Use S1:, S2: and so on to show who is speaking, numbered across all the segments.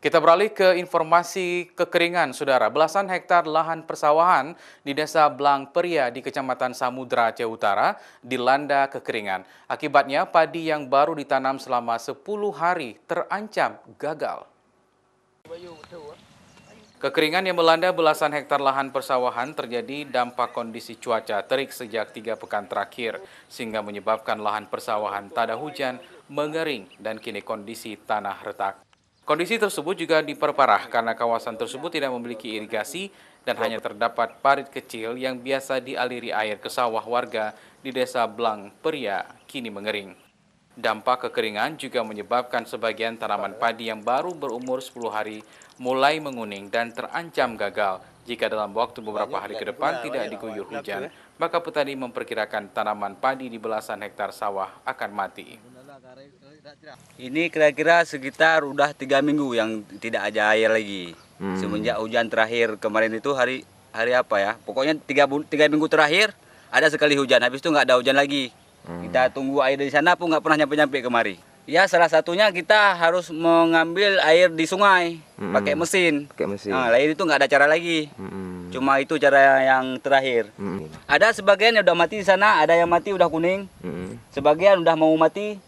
S1: Kita beralih ke informasi kekeringan, Saudara. Belasan hektar lahan persawahan di Desa Blang Peria di Kecamatan Samudra Aceh Utara dilanda kekeringan. Akibatnya, padi yang baru ditanam selama 10 hari terancam gagal. Kekeringan yang melanda belasan hektar lahan persawahan terjadi dampak kondisi cuaca terik sejak 3 pekan terakhir, sehingga menyebabkan lahan persawahan tak ada hujan, mengering, dan kini kondisi tanah retak. Kondisi tersebut juga diperparah karena kawasan tersebut tidak memiliki irigasi dan hanya terdapat parit kecil yang biasa dialiri air ke sawah warga di Desa Blang Peria kini mengering. Dampak kekeringan juga menyebabkan sebagian tanaman padi yang baru berumur 10 hari mulai menguning dan terancam gagal. Jika dalam waktu beberapa hari ke depan tidak diguyur hujan, maka petani memperkirakan tanaman padi di belasan hektar sawah akan mati.
S2: Ini kira-kira sekitar udah 3 minggu yang tidak ada air lagi. Semenjak hujan terakhir kemarin itu hari apa ya? Pokoknya 3 minggu terakhir ada sekali hujan. Habis itu nggak ada hujan lagi. Kita tunggu air dari sana pun nggak pernah nyampe-nyampe kemari. Ya salah satunya kita harus mengambil air di sungai pakai mesin. Nah, air itu nggak ada cara lagi. Cuma itu cara yang terakhir. Ada sebagian yang udah mati di sana, ada yang mati udah kuning. Sebagian udah mau mati.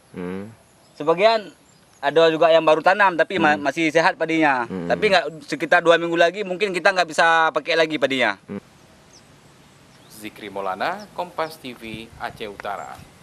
S2: Sebagian ada juga yang baru tanam tapi masih sehat padinya. Tapi nggak sekitar 2 minggu lagi mungkin kita nggak bisa pakai lagi padinya.
S1: Zikri Maulana, Kompas TV, Aceh Utara.